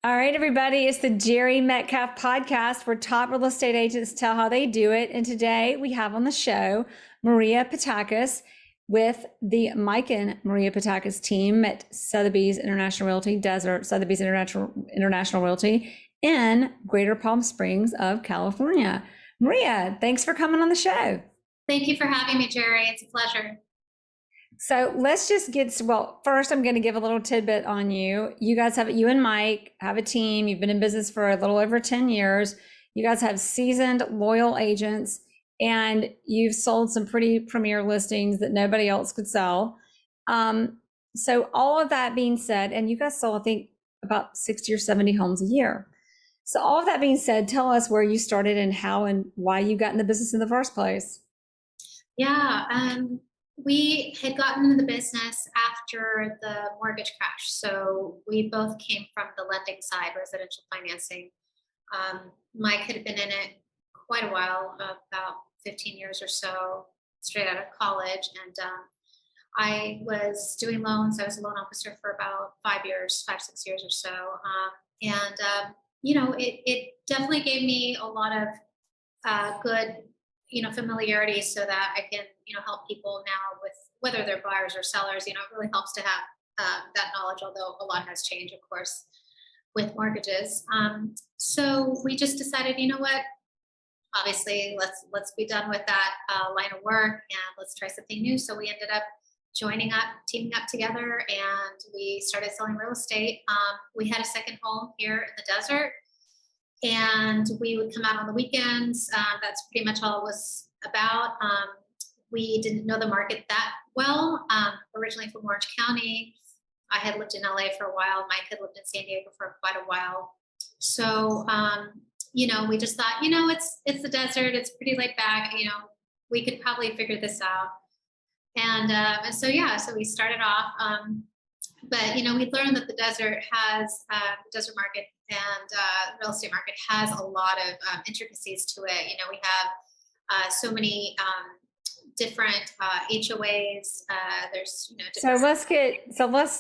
All right, everybody, it's the Jere Metcalf Podcast where top real estate agents tell how they do it. And today we have on the show Maria Patakas with the Mike and Maria Patakas team at Sotheby's International Realty, Sotheby's International Realty in Greater Palm Springs of California. Maria, thanks for coming on the show. Thank you for having me, Jerry. It's a pleasure. So let's just first I'm going to give a little tidbit on you. You and Mike have a team. You've been in business for a little over 10 years. You guys have seasoned, loyal agents, and you've sold some pretty premier listings that nobody else could sell. So all of that being said, and you guys sell, I think, about 60 or 70 homes a year. So all of that being said, tell us where you started and how and why you got in the business in the first place. Yeah, we had gotten into the business after the mortgage crash. So we both came from the lending side, residential financing. Mike had been in it quite a while, about 15 years or so, straight out of college. And I was doing loans. I was a loan officer for about 5 years, 6 years or so. It definitely gave me a lot of good familiarity so that I can, help people now with whether they're buyers or sellers. It really helps to have that knowledge, although a lot has changed, of course, with mortgages. So we just decided, you know what, obviously let's be done with that line of work and let's try something new. So we ended up teaming up together, and we started selling real estate. We had a second home here in the desert, and we would come out on the weekends. That's pretty much all it was about. We didn't know the market that well. Originally from Orange County. I had lived in LA for a while. Mike had lived in San Diego for quite a while. So, we just thought, it's the desert. It's pretty laid back. We could probably figure this out. So we started off. But we learned that the desert market and real estate market has a lot of intricacies to it. We have so many different HOAs. There's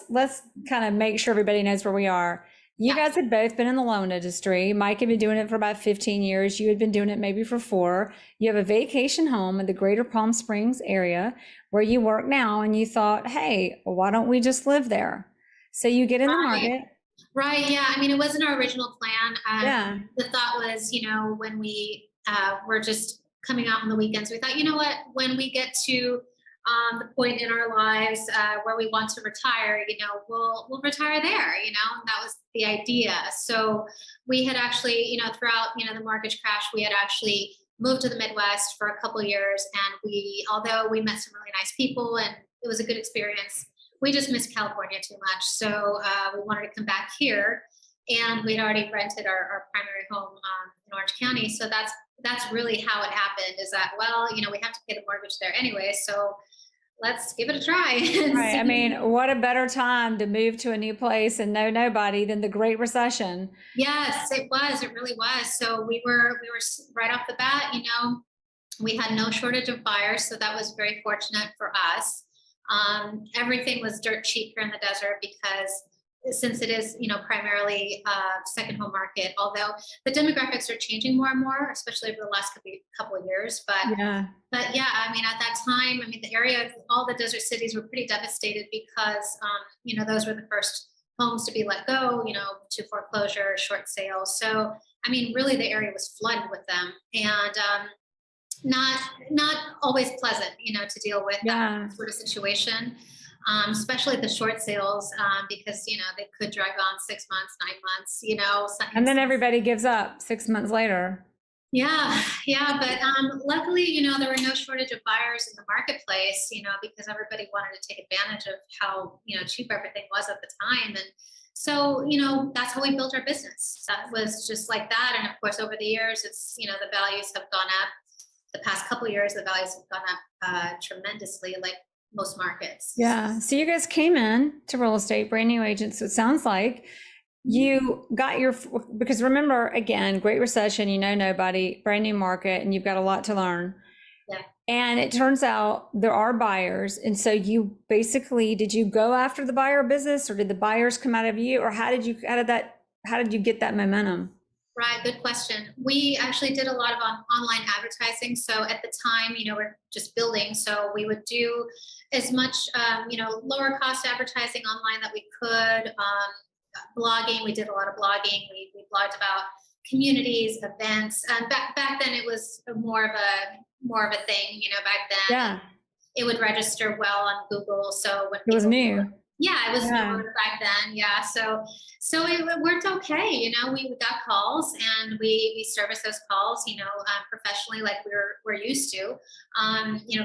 let's kind of make sure everybody knows where we are. You guys had both been in the loan industry. Mike had been doing it for about 15 years. You had been doing it maybe for 4. You have a vacation home in the Greater Palm Springs area where you work now, and you thought, hey, why don't we just live there? So you get in the market. Right. Yeah. It wasn't our original plan. The thought was, when we were just coming out on the weekends, we thought, when we get to the point in our lives where we want to retire, we'll retire there, and that was the idea. So we had actually, throughout, the mortgage crash, we had actually moved to the Midwest for a couple of years. And although we met some really nice people and it was a good experience, we just missed California too much. So we wanted to come back here, and we'd already rented our primary home in Orange County. So that's really how it happened, is that, we have to pay the mortgage there anyway. So let's give it a try. Right. What a better time to move to a new place and know nobody than the Great Recession. Yes, it was. It really was. So we were right off the bat, we had no shortage of buyers. So that was very fortunate for us. Everything was dirt cheap here in the desert because since it is, primarily second home market, although the demographics are changing more and more, especially over the last couple of years. But yeah, at that time, the area, all the desert cities were pretty devastated because, those were the first homes to be let go, to foreclosure, short sales. So, really the area was flooded with them, and not always pleasant, to deal with that sort of situation. Especially the short sales, because, they could drag on 6 months, 9 months, and then everybody gives up 6 months later. Yeah. But luckily, there were no shortage of buyers in the marketplace, because everybody wanted to take advantage of how, cheap everything was at the time. And so, that's how we built our business. That was just like that. And of course, over the years, it's, the values have gone up. The past couple of years, the values have gone up tremendously, like most markets. Yeah. So you guys came in to real estate, brand new agents. So it sounds like you got because remember, again, Great Recession, nobody, brand new market, and you've got a lot to learn. Yeah. And it turns out there are buyers. And so you basically, did you go after the buyer business, or did the buyers come out of you, or how did that how did you get that momentum? Right, good question. We actually did a lot of online advertising. So at the time, we're just building. So we would do as much, lower cost advertising online that we could. Blogging, we did a lot of blogging. We blogged about communities, events, and back then it was more of a thing. Back then Yeah, it would register well on Google. So when it was people new. yeah, it was Yeah. newer back then. Yeah. So it worked okay. We got calls and we serviced those calls, professionally, like we're used to.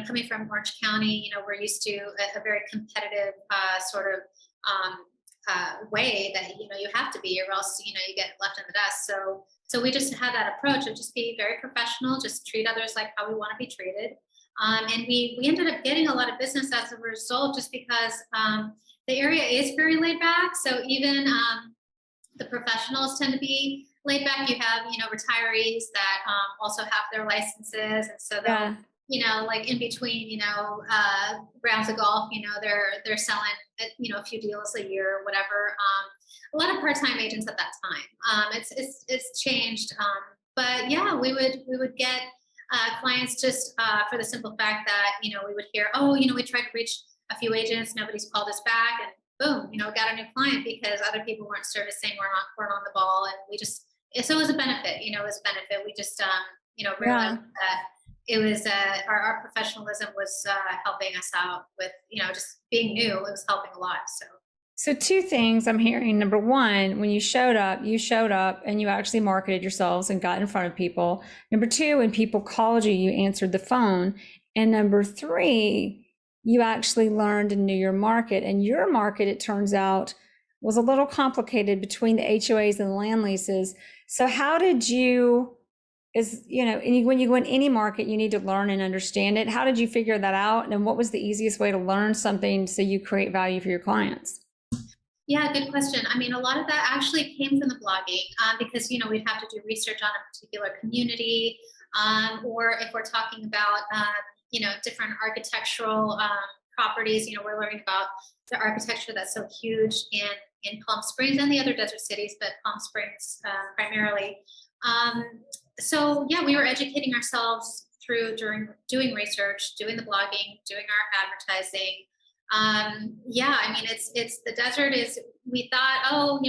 Coming from Orange County, we're used to a very competitive sort of way that, you have to be, or else, you get left in the dust. So we just had that approach of just be very professional, just treat others like how we want to be treated. And we ended up getting a lot of business as a result, just because the area is very laid back. So even the professionals tend to be laid back. You have, retirees that also have their licenses. And so they'll, like in between, rounds of golf, they're selling, a few deals a year or whatever. A lot of part-time agents at that time. It's changed. But yeah, we would get clients just for the simple fact that, we would hear, oh, we tried to reach a few agents, nobody's called us back, and boom, got a new client because other people weren't servicing, weren't on the ball. And so it was a benefit, it was a benefit. We just, realized that it was, our professionalism was helping us out with, just being new, it was helping a lot. So two things I'm hearing. Number one, when you showed up and you actually marketed yourselves and got in front of people. Number two, when people called you, you answered the phone. And number three, you actually learned and knew your market. And your market, it turns out, was a little complicated between the HOAs and the land leases. So how did you, when you go in any market, you need to learn and understand it. How did you figure that out? And what was the easiest way to learn something so you create value for your clients? Yeah, good question. I mean, a lot of that actually came from the blogging because, we'd have to do research on a particular community, or if we're talking about, different architectural properties, we're learning about the architecture that's so huge in Palm Springs and the other desert cities, but Palm Springs primarily. So yeah, we were educating ourselves during doing research, doing the blogging, doing our advertising. Yeah, I mean, it's the desert is, we thought, oh,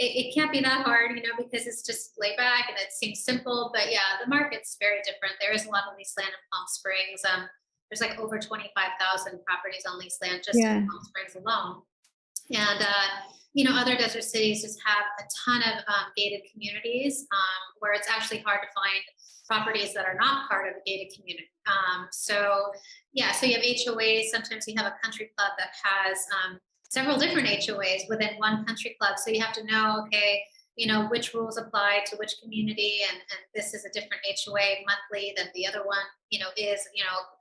it can't be that hard, because it's just laid back and it seems simple, but yeah, the market's very different. There is a lot of lease land in Palm Springs. There's like over 25,000 properties on lease land just in Palm Springs alone. And, other desert cities just have a ton of gated communities where it's actually hard to find properties that are not part of a gated community. So you have HOAs. Sometimes you have a country club that has several different HOAs within one country club. So you have to know, okay, which rules apply to which community, and this is a different HOA monthly than the other one, is,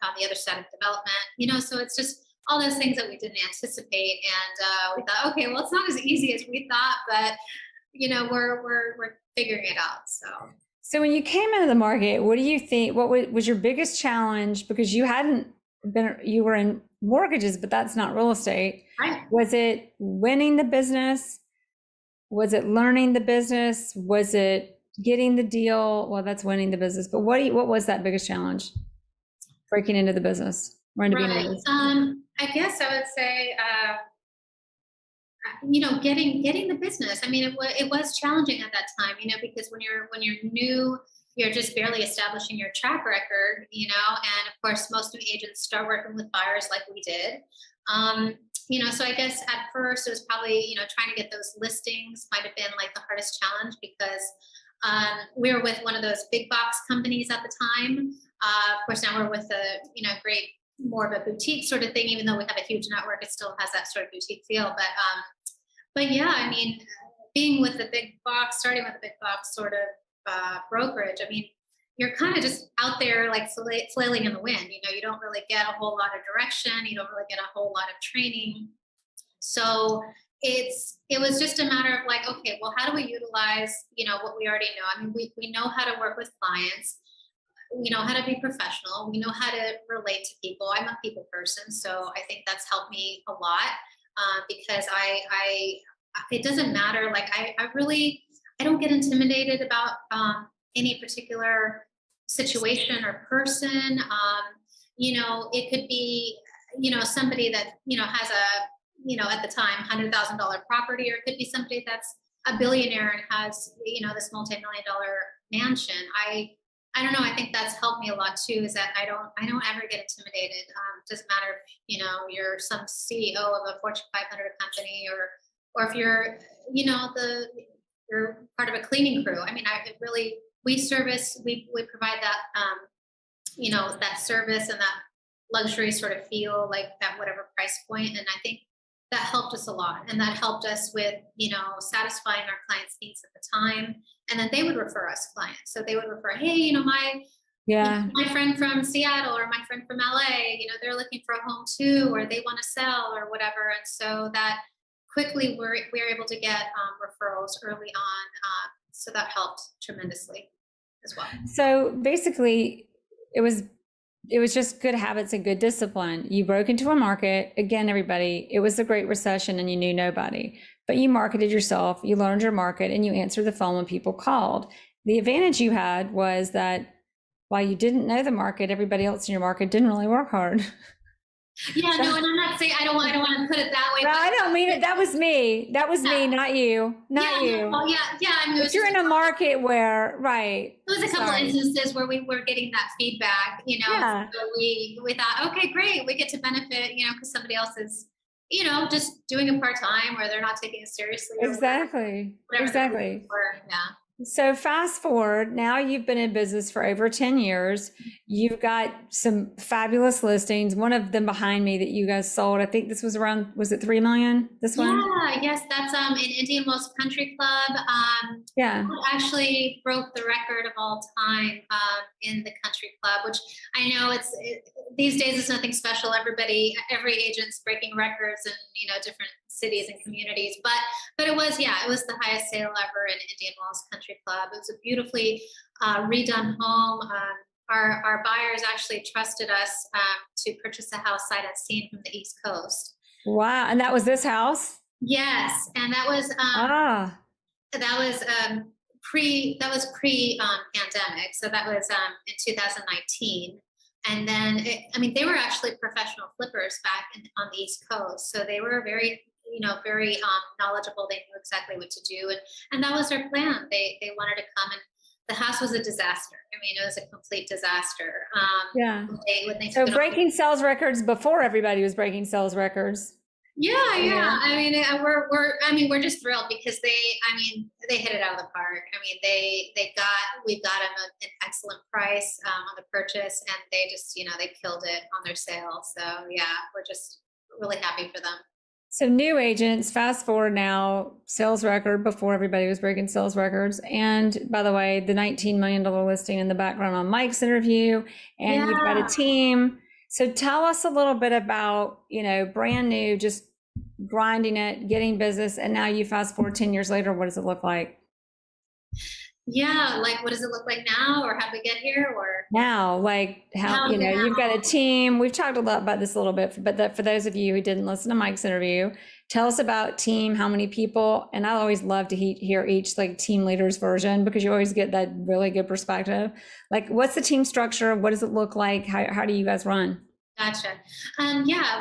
on the other side of development, so it's just all those things that we didn't anticipate. And we thought, okay, well, it's not as easy as we thought, but, we're figuring it out. So when you came into the market, what do you think, what was your biggest challenge? Because you were in mortgages, but that's not real estate. Right. Was it winning the business? Was it learning the business? Was it getting the deal? Well, that's winning the business, but what was that biggest challenge breaking into the business? Right. I guess I would say, getting the business. I mean, it was challenging at that time, because when you're new, you're just barely establishing your track record, and of course, most new agents start working with buyers like we did. So I guess at first it was probably, trying to get those listings might have been like the hardest challenge, because we were with one of those big box companies at the time. Of course, now we're with a, great, more of a boutique sort of thing. Even though we have a huge network, it still has that sort of boutique feel. But yeah, I mean, being with the big box, starting with a big box sort of brokerage, I mean, you're kind of just out there like flailing in the wind. You don't really get a whole lot of direction. You don't really get a whole lot of training. So it was just a matter of like, okay, well, how do we utilize, what we already know? I mean, we know how to work with clients. We know how to be professional. We know how to relate to people. I'm a people person, so I think that's helped me a lot because I it doesn't matter. Like I don't get intimidated about any particular situation or person. It could be, somebody that, has at the time, $100,000 property, or it could be somebody that's a billionaire and has, this multi-million-dollar mansion. I don't know. I think that's helped me a lot too, is that I don't ever get intimidated. Doesn't matter if, you're some CEO of a Fortune 500 company, or if you're, you're part of a cleaning crew. I mean, we provide that, that service and that luxury sort of feel, like at whatever price point. And I think that helped us a lot. And that helped us with, satisfying our clients' needs at the time. And then they would refer us clients. So they would refer, hey, my friend from Seattle or my friend from LA, they're looking for a home too, or they want to sell or whatever. And so that quickly we're able to get referrals early on. So that helped tremendously as well. So basically it was just good habits and good discipline. You broke into a market. Again, everybody, it was the Great Recession and you knew nobody, but you marketed yourself, you learned your market, and you answered the phone when people called. The advantage you had was that while you didn't know the market, everybody else in your market didn't really work hard. Yeah, no, and I'm not saying, I don't want to put it that way. No, I don't mean it. That was me. That was me, not you. Not you. Oh, yeah. I mean, but you're in a market where, right. There was a couple instances where we were getting that feedback, Yeah. So we thought, okay, great. We get to benefit, because somebody else is, just doing it part-time, or they're not taking it seriously. Exactly. Exactly. Yeah. So fast forward, now you've been in business for over 10 years. You've got some fabulous listings. One of them behind me that you guys sold, I think this was around, was it 3 million? This one? Yeah, yes, that's in Indian Wells Country Club. Yeah. Actually broke the record of all time in the country club, which I know these days it's nothing special. Every agent's breaking records in different cities and communities, but it was the highest sale ever in Indian Wells Country Club. It was a beautifully redone home. Our buyers actually trusted us to purchase a house sight unseen from the East Coast. Wow. And that was this house? Yes. And that was pre pandemic. So that was in 2019. And then they were actually professional flippers back on the East Coast. So they were very knowledgeable. They knew exactly what to do. And that was their plan. They wanted to come, and the house was a disaster. It was a complete disaster. When they so breaking sales records before everybody was breaking sales records. Yeah. We're just thrilled because they hit it out of the park. We got them an excellent price on the purchase, and they just, they killed it on their sale. So yeah, we're just really happy for them. So new agents, fast forward now, sales record before everybody was breaking sales records. And by the way, the $19 million listing in the background on Mike's interview, and you've got a team. So tell us a little bit about, brand new, just grinding it, getting business. And now you fast forward 10 years later, what does it look like? Yeah. Like, what does it look like now, or how did we get here, or now, like how, you've got a team. We've talked a lot about this a little bit, but for those of you who didn't listen to Mike's interview, tell us about team, how many people. And I always love to hear each team leader's version, because you always get that really good perspective. Like, what's the team structure? What does it look like? How do you guys run? Gotcha.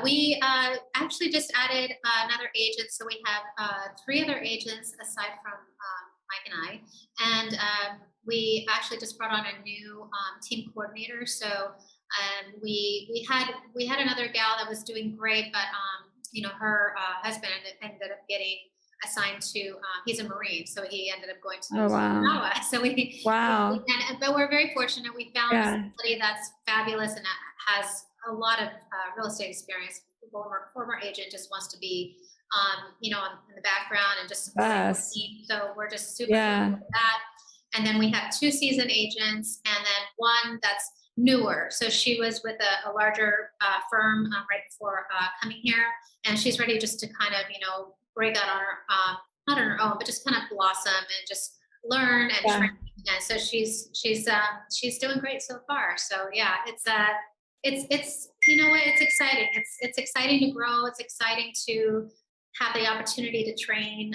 We actually just added another agent. So we have 3 other agents aside from Mike and I. And we actually just brought on a new team coordinator. So we had another gal that was doing great, but her husband ended up getting assigned to he's a Marine, so he ended up going to Okinawa. So but we're very fortunate. We found somebody that's fabulous and has a lot of real estate experience. Former agent just wants to be in the background and just support the team. So we're just super happy with that. And then we have 2 seasoned agents, and then one that's newer. So she was with a larger firm right before coming here, and she's ready just to kind of break out on her not on her own, but just kind of blossom and just learn and train. And so she's doing great so far. So yeah, it's it's exciting. It's exciting to grow. It's exciting to have the opportunity to train.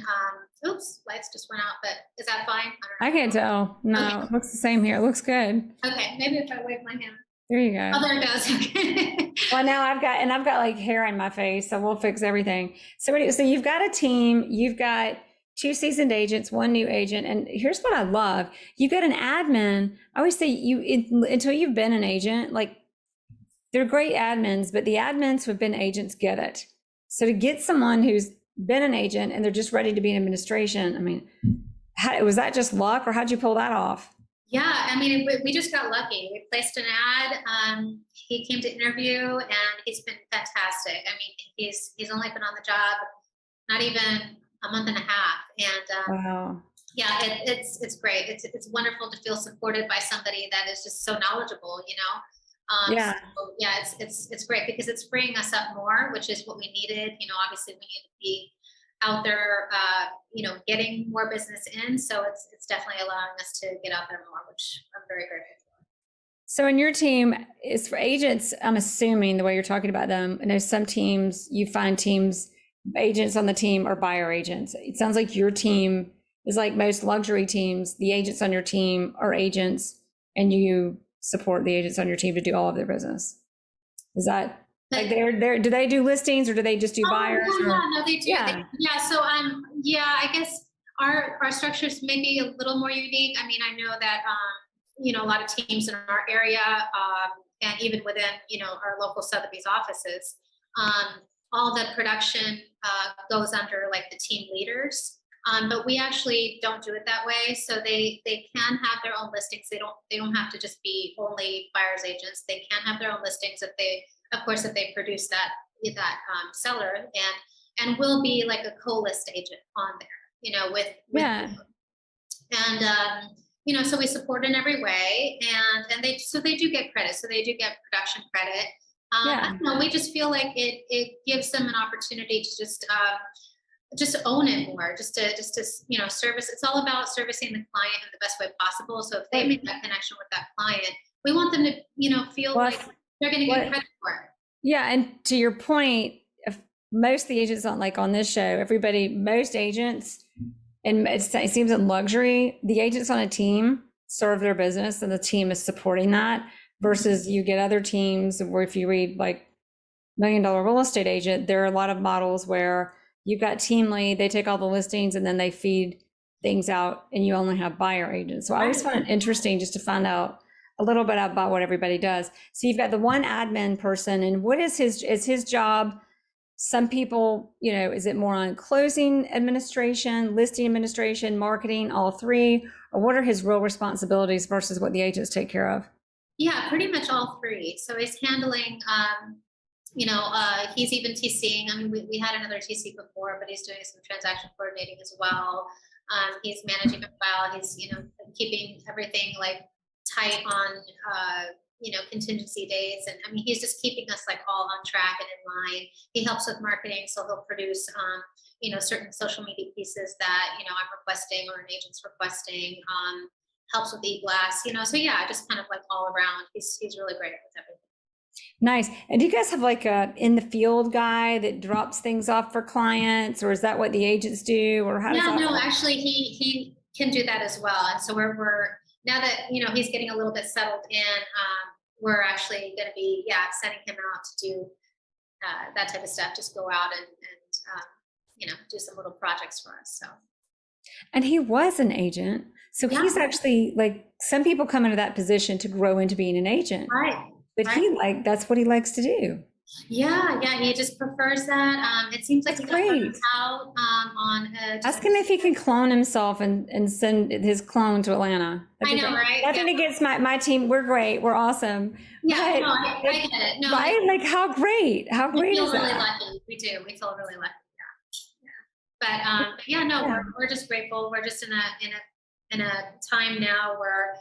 Oops, lights just went out, but is that fine? I can't tell. No, Okay. it looks the same here. It looks good. Okay, maybe if I wave my hand. There you go. Oh, there it goes. Okay. Well, now I've got like hair in my face, so we'll fix everything. So you've got a team, you've got 2 seasoned agents, 1 new agent, and here's what I love: you've got an admin. I always say until you've been an agent, like they're great admins, but the admins who have been agents get it. So to get someone who's been an agent and they're just ready to be in administration, I mean, was that just luck, or how'd you pull that off? Yeah, I mean, we just got lucky. We placed an ad. He came to interview, and he's been fantastic. I mean, he's only been on the job not even a month and a half, and Wow. yeah, it's great. It's wonderful to feel supported by somebody that is just so knowledgeable. Yeah. So, yeah, it's great because it's freeing us up more, which is what we needed. Obviously we need to be out there, getting more business in. So it's definitely allowing us to get out there more, which I'm very grateful for. So in your team is for agents, I'm assuming the way you're talking about them, I know some teams, you find agents on the team are buyer agents. It sounds like your team is like most luxury teams. The agents on your team are agents, and you support the agents on your team to do all of their business. Is that like do they do listings, or do they just do buyers? No, they do. Yeah. So I guess our structures may be a little more unique. I mean, I know that a lot of teams in our area, and even within our local Sotheby's offices, all the production goes under like the team leaders. But we actually don't do it that way. So they can have their own listings. They don't have to just be only buyer's agents. They can have their own listings if they produce that seller, and will be like a co-list agent on there, with Yeah. and so we support in every way, and they do get credit. So they do get production credit. I don't know, we just feel like it gives them an opportunity to just own it more, just to service. It's all about servicing the client in the best way possible. So if they make that connection with that client, we want them to feel like they're going to get credit for it. Yeah, and to your point, if most of the agents on this show, most agents, and it seems in luxury, the agents on a team serve their business, and the team is supporting that. Versus you get other teams where, if you read like $1 Million Real Estate Agent, there are a lot of models where you've got team lead, they take all the listings and then they feed things out, and you only have buyer agents. So I always find it interesting just to find out a little bit about what everybody does. So you've got the one admin person, and what is his job? Some people, is it more on closing administration, listing administration, marketing, all 3? Or what are his real responsibilities versus what the agents take care of? Yeah, pretty much all 3. So he's handling, he's even TCing. I mean, we had another TC before, but he's doing some transaction coordinating as well. He's managing a file. He's, keeping everything like tight on, contingency dates. And I mean, he's just keeping us like all on track and in line. He helps with marketing. So he'll produce, certain social media pieces that, I'm requesting or an agent's requesting, helps with e-blast, so yeah, just kind of like all around. He's really great with everything. Nice. And do you guys have like a in the field guy that drops things off for clients, or is that what the agents do, or how does that work? Actually he can do that as well. And so we're now that he's getting a little bit settled in, we're actually going to be sending him out to do that type of stuff, just go out and do some little projects for us. So, and he was an agent, so he's actually like, some people come into that position to grow into being an agent, right? But that's what he likes to do. Yeah, he just prefers that. It seems like he's great. Out on ask him if he can clone himself and send his clone to Atlanta. I know, right? Nothing against my team. We're great. We're awesome. Yeah, I get it. No, right? Like how great is that? We feel really lucky. We do. We feel really lucky. But we're just grateful. We're just in a time now where,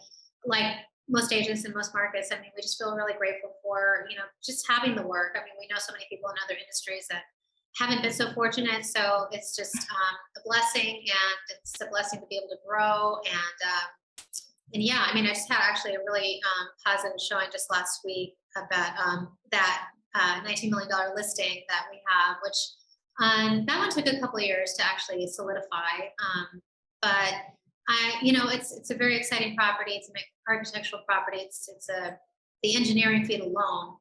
like most agents in most markets, I mean, we just feel really grateful for, just having the work. I mean, we know so many people in other industries that haven't been so fortunate. So it's just a blessing, and it's a blessing to be able to grow. And I mean, I just had actually a really positive showing just last week about that $19 million listing that we have, which That one took a couple of years to actually solidify. But it's a very exciting property. It's an architectural property. The engineering feat alone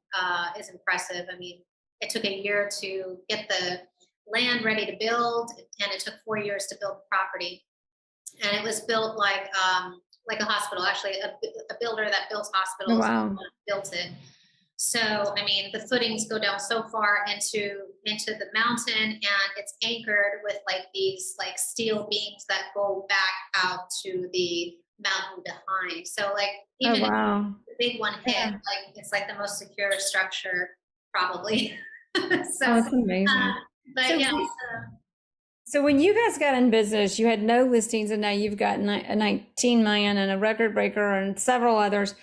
is impressive. I mean, it took a year to get the land ready to build, and it took 4 years to build the property. And it was built like a hospital. Actually, a builder that builds hospitals built it. So, I mean, the footings go down so far into the mountain, and it's anchored with like these like steel beams that go back out to the mountain behind. So like even if the big one hit, like it's like the most secure structure probably. So that's amazing. But so, yeah. So when you guys got in business, you had no listings, and now you've got a 19 million and a record breaker and several others.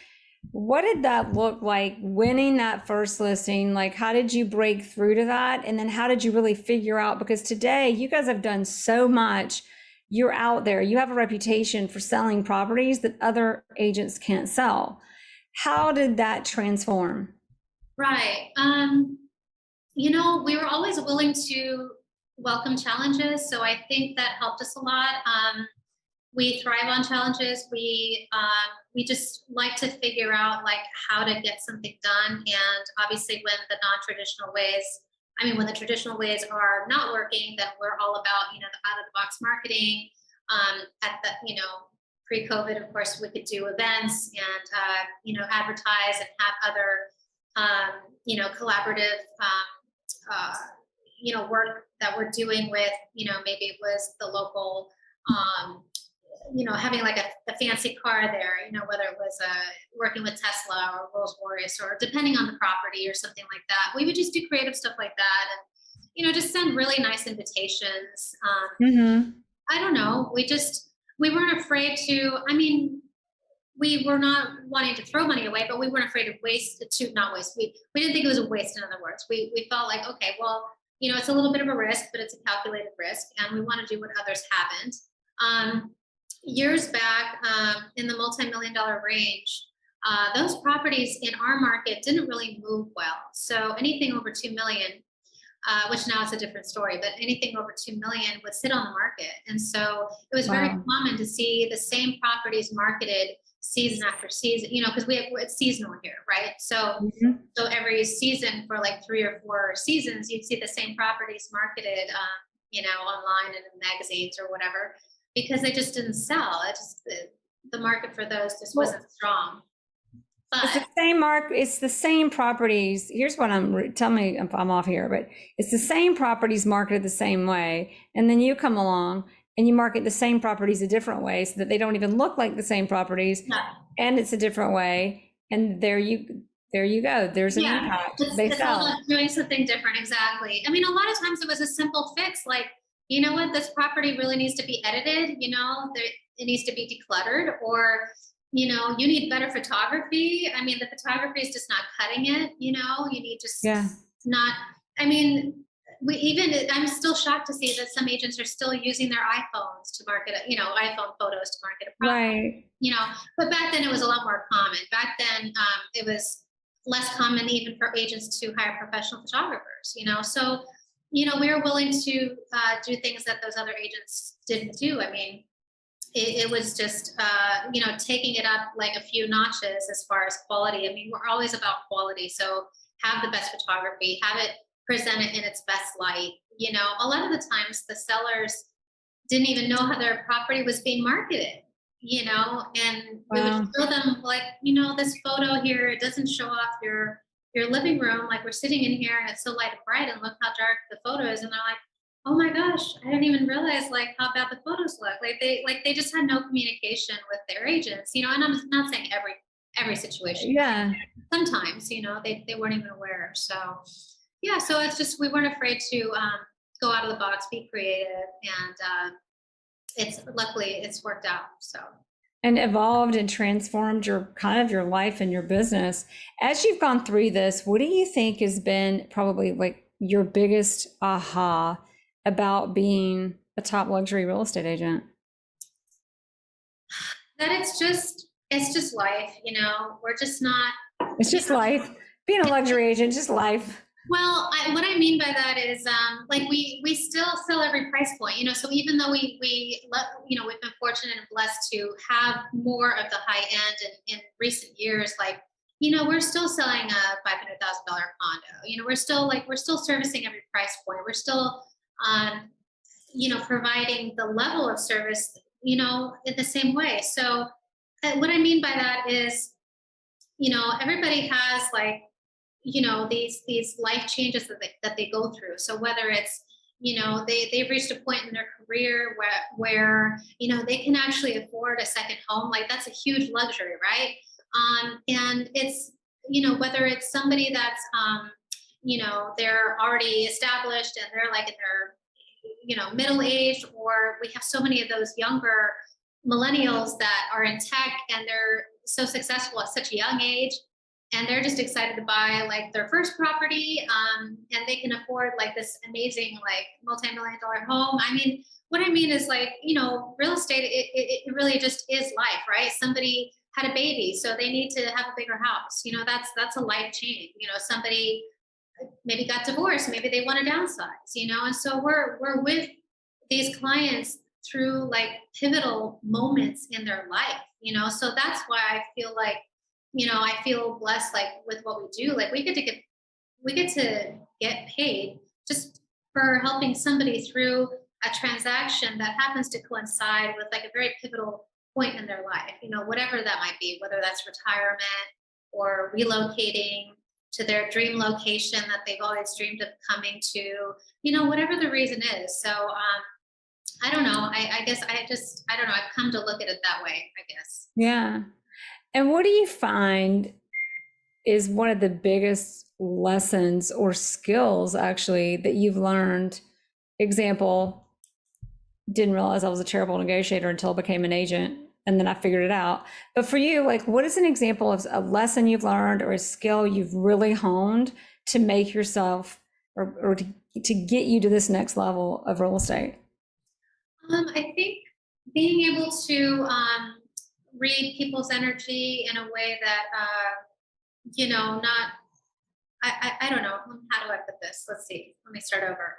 What did that look like winning that first listing? Like, how did you break through to that? And then how did you really figure out, because today you guys have done so much, you're out there, you have a reputation for selling properties that other agents can't sell. How did that transform? Right. We were always willing to welcome challenges. So I think that helped us a lot. We thrive on challenges. We just like to figure out like how to get something done. And obviously when the traditional ways are not working, then we're all about, the out of the box marketing. Pre-COVID, of course, we could do events and, advertise and have other, collaborative, work that we're doing with, maybe it was the local, having like a fancy car there, whether it was working with Tesla or Rolls-Royce, or depending on the property or something like that. We would just do creative stuff like that, and, just send really nice invitations. I don't know. We weren't afraid to, we were not wanting to throw money away, but we weren't afraid of not waste. We didn't think it was a waste, in other words. We felt like, okay, well, it's a little bit of a risk, but it's a calculated risk, and we want to do what others haven't. Years back, in the multi-million-dollar range, those properties in our market didn't really move well. So anything over 2 million, which now it's a different story, but anything over 2 million would sit on the market. And so it was very common to see the same properties marketed season after season, because it's seasonal here, right? So so every season for like 3 or 4 seasons, you'd see the same properties marketed, online and in magazines or whatever, because they just didn't sell. The market for those just wasn't strong. But it's the same properties. Here's what tell me if I'm off here, but it's the same properties marketed the same way. And then you come along and you market the same properties a different way so that they don't even look like the same properties. And it's a different way. And there you go. There's an impact. It's all about doing something different. Exactly. A lot of times it was a simple fix. Like, you know what, this property really needs to be edited. It needs to be decluttered, or, you need better photography. The photography is just not cutting it. You need just not, I'm still shocked to see that some agents are still using their iPhones to market it, iPhone photos to market a property. Right. But back then it was a lot more common. Back then it was less common even for agents to hire professional photographers, so, we were willing to do things that those other agents didn't do. It was just, taking it up like a few notches as far as quality. We're always about quality. So have the best photography, have it presented in its best light. A lot of the times the sellers didn't even know how their property was being marketed, and we would show them like, this photo here, it doesn't show off your living room. Like, we're sitting in here and it's so light and bright, and look how dark the photo is. And they're like, oh my gosh, I didn't even realize like how bad the photos look. They just had no communication with their agents, and I'm not saying every situation. Yeah. Sometimes, they weren't even aware. So yeah, so it's just, we weren't afraid to go out of the box, be creative, and luckily it's worked out. So. And evolved and transformed your life and your business. As you've gone through this, what do you think has been probably like your biggest aha about being a top luxury real estate agent? That it's just life, we're just not. It's just life. Being a luxury agent, just life. What I mean by that is, like we still sell every price point, so even though we've been fortunate and blessed to have more of the high end in recent years, like, we're still selling a $500,000 condo, we're still servicing every price point. We're still, providing the level of service, in the same way. So what I mean by that is, everybody has like, these life changes that they go through. So whether it's, they've reached a point in their career where they can actually afford a second home, like that's a huge luxury, right? And it's, whether it's somebody that's they're already established and they're like in their middle age, or we have so many of those younger millennials that are in tech and they're so successful at such a young age, and they're just excited to buy like their first property, and they can afford like this amazing like multi-million dollar home. I mean, what I mean is like, real estate, it really just is life, right? Somebody had a baby, so they need to have a bigger house. That's a life change. Somebody maybe got divorced, maybe they want to downsize, and so we're with these clients through like pivotal moments in their life, so that's why I feel like, I feel blessed, like with what we do, like we get to get paid just for helping somebody through a transaction that happens to coincide with like a very pivotal point in their life, whatever that might be, whether that's retirement or relocating to their dream location that they've always dreamed of coming to, whatever the reason is. So, I don't know. I guess I don't know. I've come to look at it that way, I guess. Yeah. And what do you find is one of the biggest lessons or skills actually that you've learned? Example, didn't realize I was a terrible negotiator until I became an agent, and then I figured it out. But for you, like, what is an example of a lesson you've learned or a skill you've really honed to make yourself or to get you to this next level of real estate? I think being able to read people's energy in a way that, not, I don't know, how do I put this? Let's see, let me start over.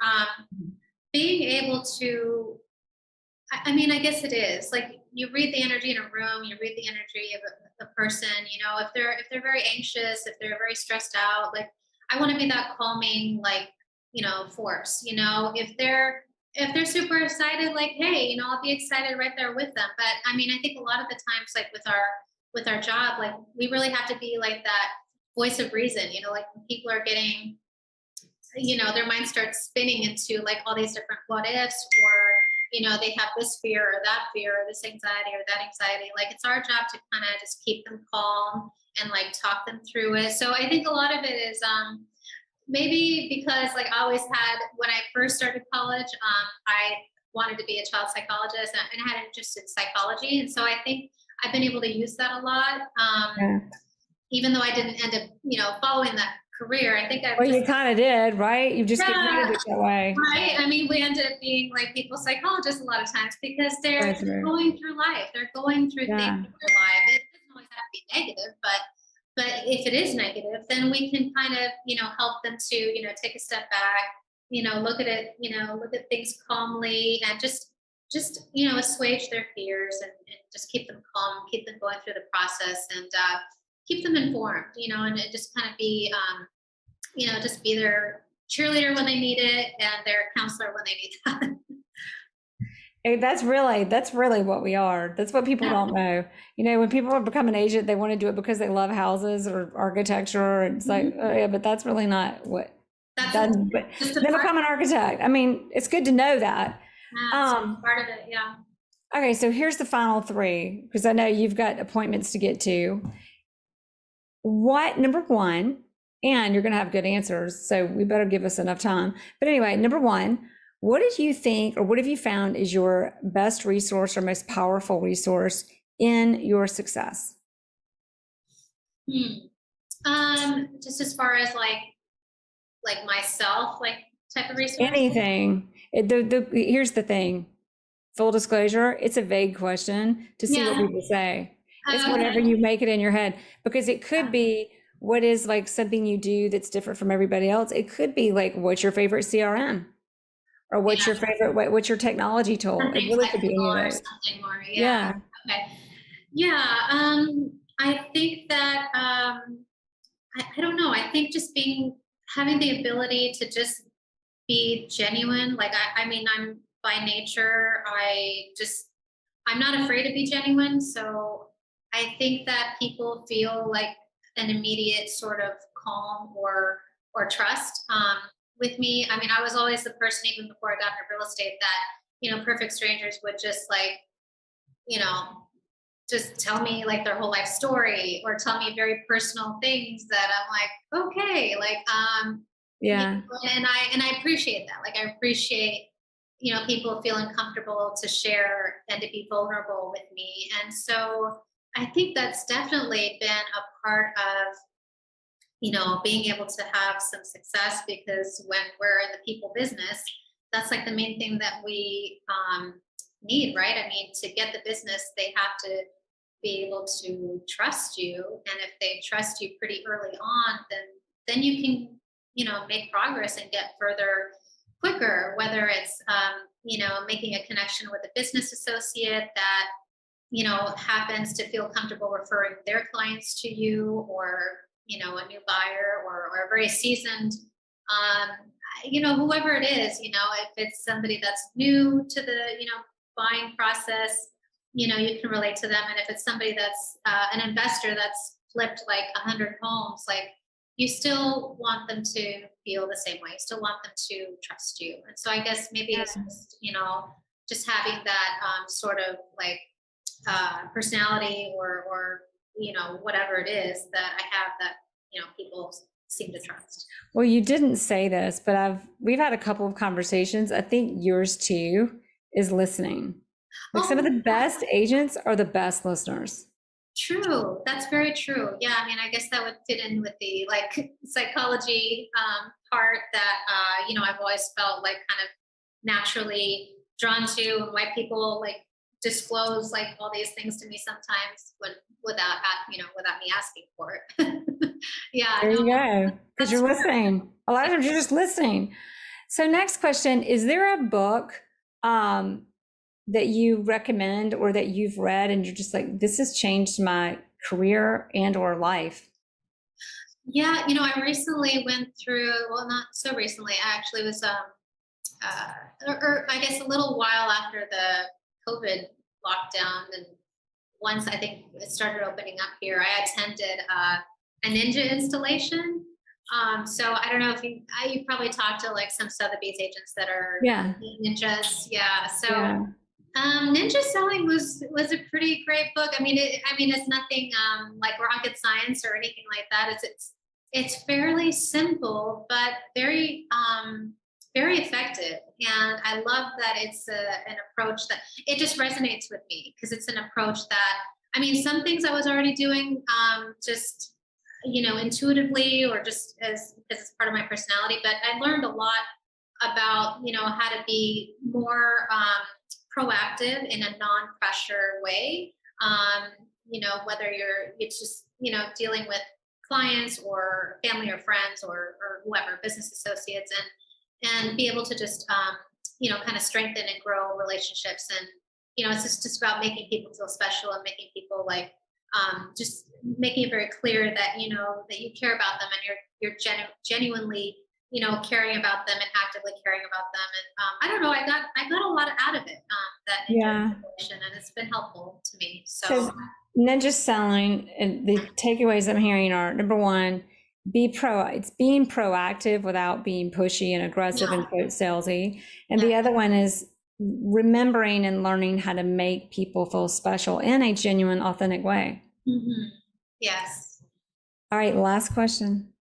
Being able to, I mean, I guess it is like you read the energy in a room, you read the energy of a person, if they're very anxious, if they're very stressed out, like I want to be that calming, like, force, if they're super excited, like, hey, I'll be excited right there with them. But I mean, I think a lot of the times, like with our job, like we really have to be like that voice of reason, like when people are getting, their mind starts spinning into like all these different what ifs, or, they have this fear or that fear or this anxiety or that anxiety. Like it's our job to kind of just keep them calm and like talk them through it. So I think a lot of it is, maybe because like I always had, when I first started college, I wanted to be a child psychologist and I had an interest in psychology. And so I think I've been able to use that a lot. Yeah. Even though I didn't end up, following that career, I think Well, you kind of did, right? You just get yeah, it that way. right. I mean, we ended up being like people psychologists a lot of times because they're That's right. going through life. They're going through things in their life. It doesn't always have to be negative, but if it is negative, then we can kind of, help them to, take a step back, look at it, look at things calmly and just, assuage their fears and just keep them calm, keep them going through the process and keep them informed, and just kind of be, just be their cheerleader when they need it and their counselor when they need that. Hey, that's really what we are. That's what people don't know. When people become an agent, they want to do it because they love houses or architecture. And it's like, oh, yeah, but that's really not what that's but they become an architect. I mean, it's good to know that. Yeah, part of it, yeah. Okay, so here's the final three, because I know you've got appointments to get to. Number one, and you're going to have good answers, so we better give us enough time. But anyway, number one, what did you think, or what have you found is your best resource or most powerful resource in your success? Just as far as like myself, like type of resource? Anything. Here's the thing. Full disclosure, it's a vague question to see what people say. It's whatever you make it in your head, because it could be what is like something you do that's different from everybody else? It could be like, what's your favorite CRM? Or what's Yeah, your favorite, what's your technology tool? It something really could be technical any or of those. something more. Yeah. Yeah. Okay. Yeah. I think that I don't know. I think just having the ability to just be genuine. Like I mean, I'm by nature, I'm not afraid to be genuine. So I think that people feel like an immediate sort of calm or trust with me. I mean, I was always the person, even before I got into real estate, that, perfect strangers would just like, you know, just tell me like their whole life story or tell me very personal things that I'm like, okay, like, Yeah. and I appreciate that. Like, I appreciate, people feeling comfortable to share and to be vulnerable with me. And so I think that's definitely been a part of, being able to have some success, because when we're in the people business, that's like the main thing that we need, right? I mean, to get the business, they have to be able to trust you. And if they trust you pretty early on, then you can, make progress and get further quicker, whether it's, making a connection with a business associate that, happens to feel comfortable referring their clients to you, or, a new buyer, or a very seasoned, whoever it is, if it's somebody that's new to the, buying process, you can relate to them. And if it's somebody that's an investor that's flipped like 100 homes, like, you still want them to feel the same way. You still want them to trust you. And so I guess maybe it's just, just having that sort of like personality, or, whatever it is that I have that, people seem to trust. Well, you didn't say this, but we've had a couple of conversations. I think yours too is listening. Like some of the best agents are the best listeners. True. That's very true. Yeah. I mean, I guess that would fit in with the like psychology part that, I've always felt like kind of naturally drawn to, and why people like disclose like all these things to me sometimes without me asking for it. Yeah. There No, you go. Because you're listening. A lot of times you're just listening. So next question, is there a book that you recommend or that you've read and you're just like, this has changed my career and or life? Yeah, I recently went through, well, not so recently, I actually was, or I guess a little while after the COVID lockdown. And once I think it started opening up here, I attended a ninja installation. So I don't know if you probably talked to like some Sotheby's agents that are ninjas. Yeah. So Yeah. Ninja Selling was a pretty great book. I mean, it's nothing like rocket science or anything like that. It's fairly simple, but very very effective. And I love that it's an approach that it just resonates with me, because it's an approach that, I mean, some things I was already doing just intuitively, or just as it's part of my personality. But I learned a lot about how to be more proactive in a non-pressure way. Whether it's just dealing with clients or family or friends, or whoever, business associates, and be able to just kind of strengthen and grow relationships. And it's just about making people feel special, and making people like just making it very clear that that you care about them, and you're genuinely caring about them and actively caring about them. And I don't know, I got a lot out of it, that information, and it's been helpful to me. So ninja selling, and the takeaways I'm hearing are, number one, it's being proactive without being pushy and aggressive and salesy. And the other one is remembering and learning how to make people feel special in a genuine, authentic way. Mm-hmm. Yes. All right, last question.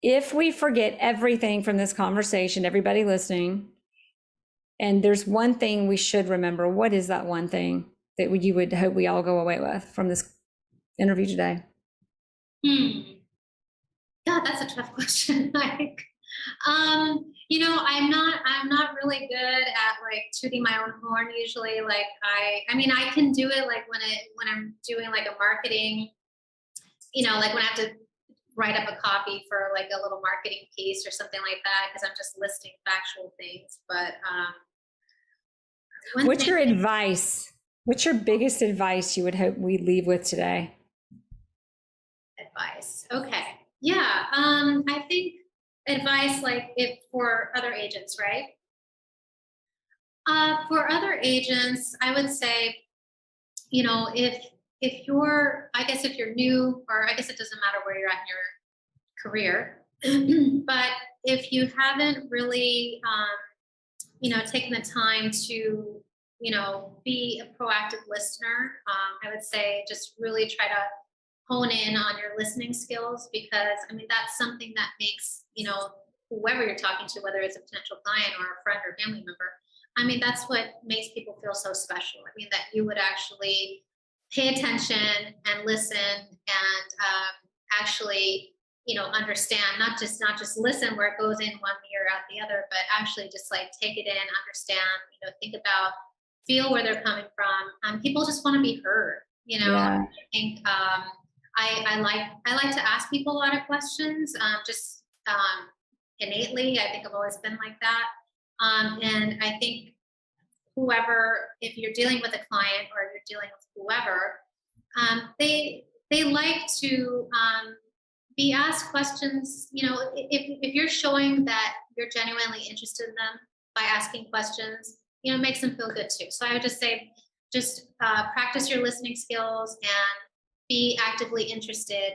If we forget everything from this conversation, everybody listening, and there's one thing we should remember, what is that one thing that you would hope we all go away with from this interview today? God, that's a tough question. Like, I'm not really good at like tooting my own horn usually. Like I mean, I can do it like when I'm doing like a marketing, like when I have to write up a copy for like a little marketing piece or something like that, because I'm just listing factual things. But what's your advice? What's your biggest advice you would hope we leave with today? Advice. Okay. Yeah. I think advice, like if for other agents, right? For other agents, I would say, you know, if you're, I guess if you're new, or I guess it doesn't matter where you're at in your career, but if you haven't really, you know, taken the time to, you know, be a proactive listener, I would say just really try to hone in on your listening skills, because I mean, that's something that makes, you know, whoever you're talking to, whether it's a potential client or a friend or family member, I mean, that's what makes people feel so special. I mean, that you would actually pay attention and listen and actually, you know, understand, not just listen where it goes in one ear out the other, but actually just like take it in, understand, you know, think about, feel where they're coming from. People just want to be heard, you know. Yeah. I think I like to ask people a lot of questions, just innately. I think I've always been like that. And I think whoever, if you're dealing with a client or you're dealing with whoever, they like to be asked questions. You know, if you're showing that you're genuinely interested in them by asking questions, you know, it makes them feel good too. So I would just say, just practice your listening skills and be actively interested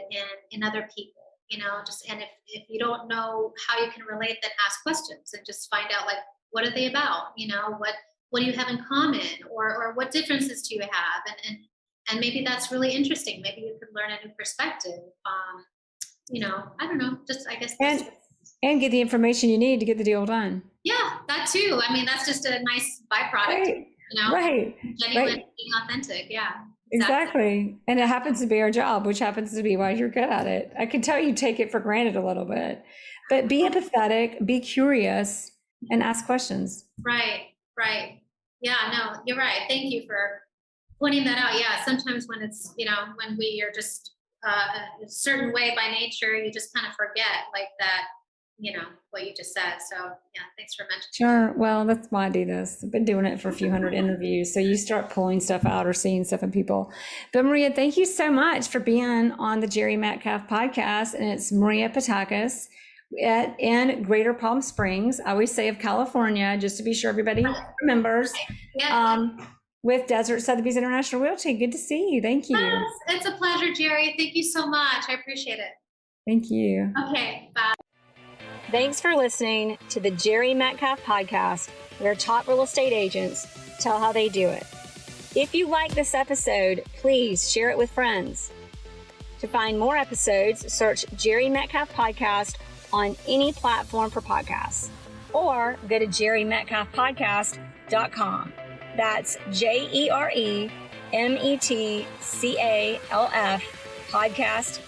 in other people. You know, just, and if you don't know how you can relate, then ask questions and just find out, like, what are they about? You know, what do you have in common, or what differences do you have? And maybe that's really interesting. Maybe you could learn a new perspective. You know, I don't know, just, I guess. And get the information you need to get the deal done. Yeah, that too. I mean, that's just a nice byproduct, right. You know, right. genuine, right. being authentic. Yeah. Exactly. And it happens to be our job, which happens to be why you're good at it. I can tell you take it for granted a little bit, but be empathetic, be curious, and ask questions. Right. Yeah, no, you're right. Thank you for pointing that out. Yeah, sometimes when it's, you know, when we are just a certain way by nature, you just kind of forget, like, that, you know, what you just said. So yeah, thanks for mentioning. Sure. Well, that's why I do this. I've been doing it for a few hundred interviews. So you start pulling stuff out or seeing stuff in people. But Maria, thank you so much for being on the Jere Metcalf podcast. And it's Maria Patakas in Greater Palm Springs. I always say of California, just to be sure everybody remembers. Yeah. With Desert Sotheby's International Realty. Good to see you. Thank you. Yes, it's a pleasure, Jere. Thank you so much. I appreciate it. Thank you. Okay, bye. Thanks for listening to the Jere Metcalf Podcast, where top real estate agents tell how they do it. If you like this episode, please share it with friends. To find more episodes, search Jere Metcalf Podcast on any platform for podcasts, or go to JereMetcalfPodcast.com. That's JereMetcalf podcast.com.